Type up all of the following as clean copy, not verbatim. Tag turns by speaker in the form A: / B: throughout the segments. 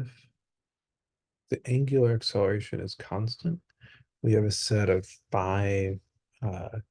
A: If the angular acceleration is constant, we have a set of five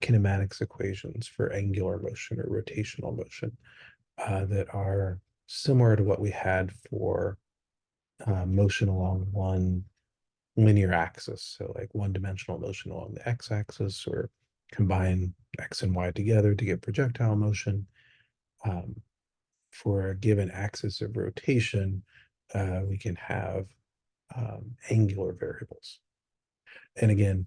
A: kinematics equations for angular motion or rotational motion that are similar to what we had for motion along one linear axis. So like one-dimensional motion along the x-axis, or combine x and y together to get projectile motion. Um, for a given axis of rotation, we can have angular variables. And again,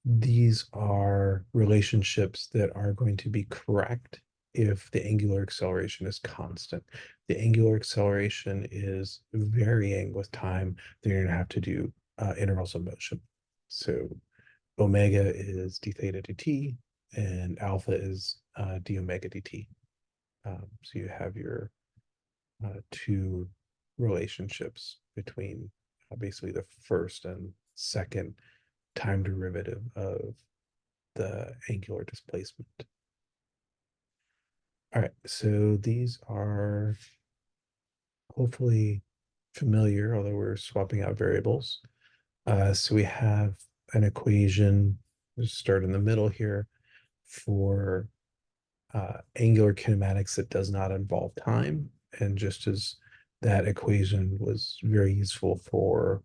A: these are relationships that are going to be correct if the angular acceleration is constant. The angular acceleration is varying with time, then you're going to have to do intervals of motion. So omega is d theta dt, and alpha is d omega dt. So you have your two relationships between basically the first and second time derivative of the angular displacement. All right, so these are hopefully familiar, although we're swapping out variables. So we have an equation, let's start in the middle here, for angular kinematics that does not involve time. And just as that equation was very useful for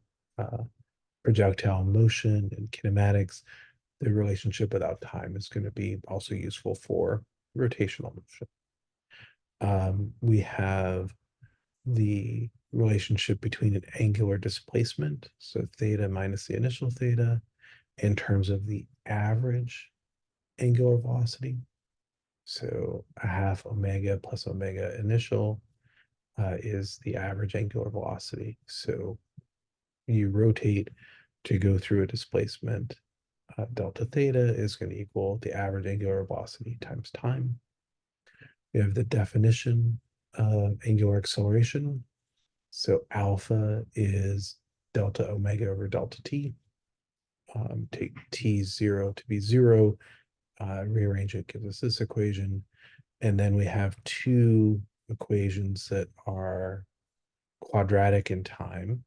A: projectile motion and kinematics, the relationship without time is going to be also useful for rotational motion. We have the relationship between an angular displacement, so theta minus the initial theta, in terms of the average angular velocity. So a half omega plus omega initial is the average angular velocity. So you rotate to go through a displacement. Delta theta is going to equal the average angular velocity times time. We have the definition of angular acceleration. So alpha is delta omega over delta t. Take t0 to be 0, rearrange it, gives us this equation. And then we have two equations that are quadratic in time.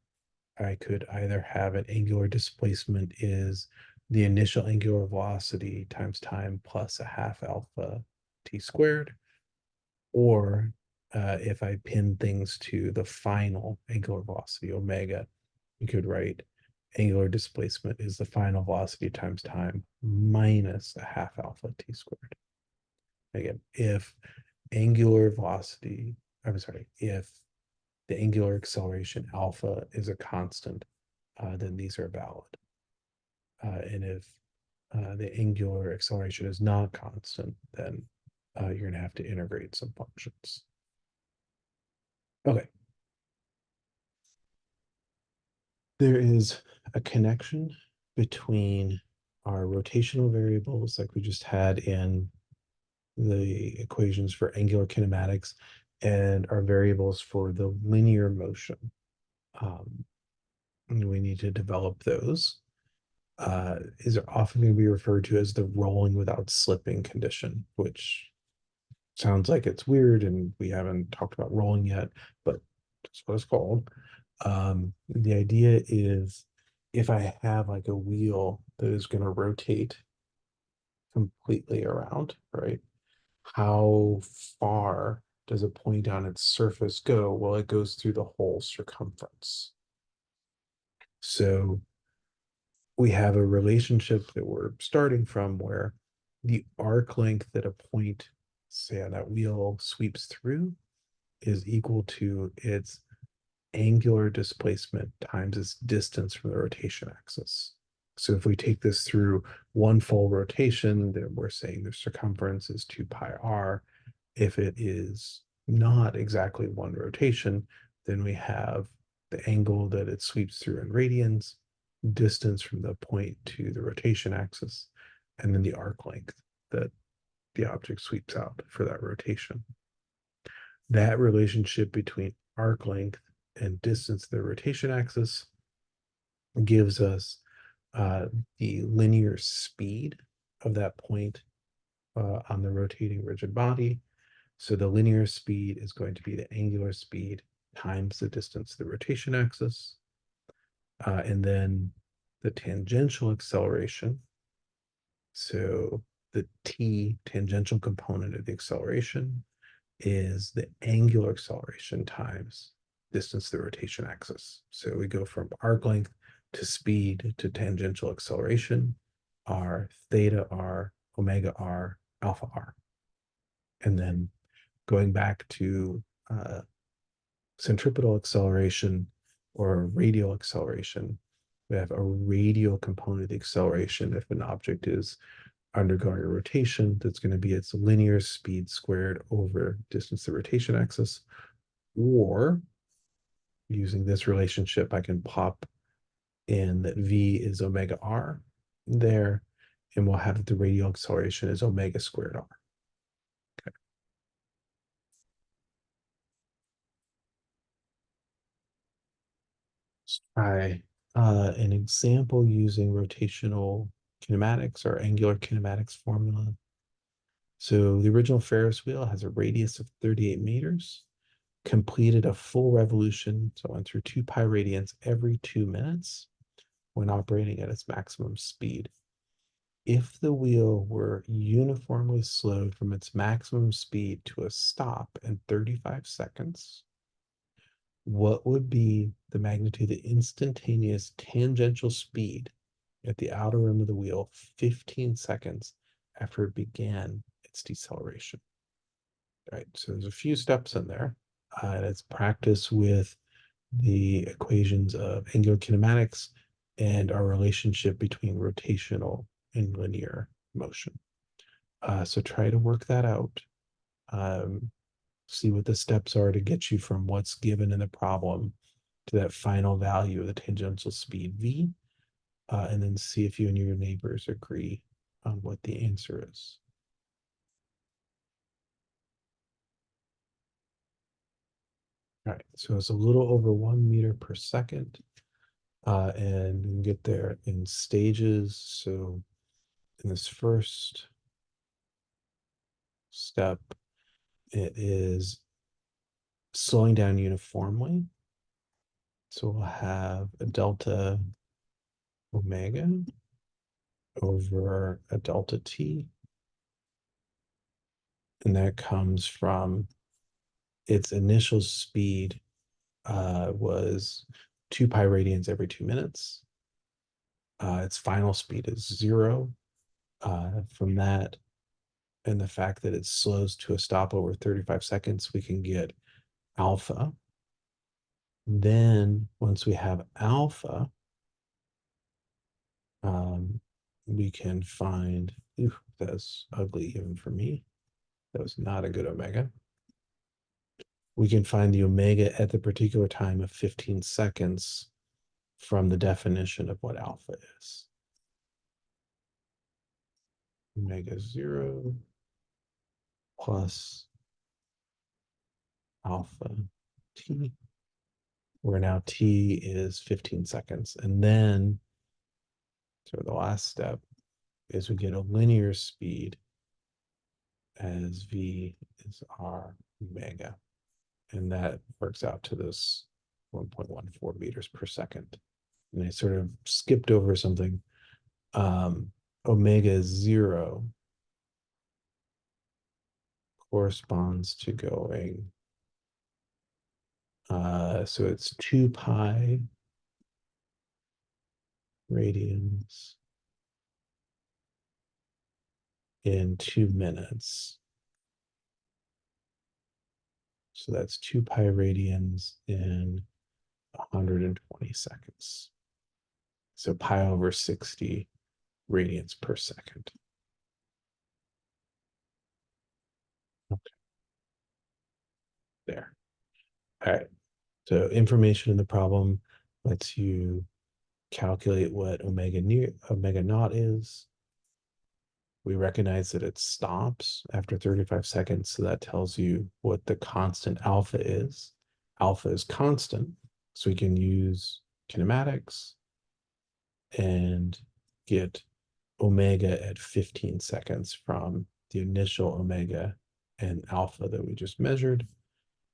A: I could either have an angular displacement is the initial angular velocity times time plus a half alpha t squared, or if I pin things to the final angular velocity omega, you could write angular displacement is the final velocity times time minus a half alpha t squared. Again, if angular velocity, I'm sorry, if the angular acceleration alpha is a constant, then these are valid. And if the angular acceleration is not constant, then you're going to have to integrate some functions. Okay. There is a connection between our rotational variables, like we just had in the equations for angular kinematics, and our variables for the linear motion. We need to develop those. Is often going to be referred to as the rolling without slipping condition, which sounds like it's weird and we haven't talked about rolling yet, but that's what it's called. The idea is if I have like a wheel that is going to rotate completely around, right? How far does a point on its surface go? Well, it goes through the whole circumference. So we have a relationship that we're starting from where the arc length that a point, say on that wheel, sweeps through is equal to its angular displacement times its distance from the rotation axis. So if we take this through one full rotation, then we're saying the circumference is 2 pi r. If it is not exactly one rotation, then we have the angle that it sweeps through in radians, distance from the point to the rotation axis, and then the arc length that the object sweeps out for that rotation. That relationship between arc length and distance to the rotation axis gives us the linear speed of that point on the rotating rigid body. So the linear speed is going to be the angular speed times the distance to the rotation axis. And then the tangential acceleration. So the t tangential component of the acceleration is the angular acceleration times distance to the rotation axis. So we go from arc length to speed to tangential acceleration, r, theta r, omega r, alpha r. And then going back to centripetal acceleration or radial acceleration, we have a radial component of the acceleration if an object is undergoing a rotation. That's going to be its linear speed squared over distance to the rotation axis. Or using this relationship, I can pop in that v is omega r there, and we'll have that the radial acceleration is omega squared r. Okay. Let's try an example using rotational kinematics or angular kinematics formula. So the original Ferris wheel has a radius of 38 meters, completed a full revolution, so it went through 2 pi radians every 2 minutes when operating at its maximum speed. If the wheel were uniformly slowed from its maximum speed to a stop in 35 seconds, what would be the magnitude of the instantaneous tangential speed at the outer rim of the wheel 15 seconds after it began its deceleration? Right, so there's a few steps in there. And it's practice with the equations of angular kinematics and our relationship between rotational and linear motion. So try to work that out. See what the steps are to get you from what's given in the problem to that final value of the tangential speed v, and then see if you and your neighbors agree on what the answer is. All right, so it's a little over 1 meter per second, and we can get there in stages. So in this first step, it is slowing down uniformly. So we'll have a delta omega over a delta t. And that comes from its initial speed was 2 pi radians every 2 minutes. Its final speed is 0. From that, and the fact that it slows to a stop over 35 seconds, we can get alpha. Then once we have alpha, we can find, ooh, that's ugly even for me. That was not a good omega. We can find the omega at the particular time of 15 seconds from the definition of what alpha is. Omega 0 plus alpha t, where now t is 15 seconds. And then, so the last step is we get a linear speed as v is r omega. And that works out to this 1.14 meters per second. And I sort of skipped over something. Omega 0 corresponds to going, so it's 2 pi radians in 2 minutes. So that's 2 pi radians in 120 seconds. So pi over 60 radians per second. Okay. There. All right. So information in the problem lets you calculate what omega naught is. We recognize that it stops after 35 seconds, so that tells you what the constant alpha is. Alpha is constant, so we can use kinematics and get omega at 15 seconds from the initial omega and alpha that we just measured.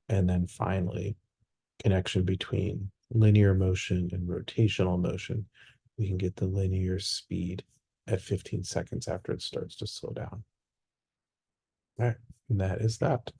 A: And then finally, connection between linear motion and rotational motion, we can get the linear speed at 15 seconds after it starts to slow down. All right, and that is that.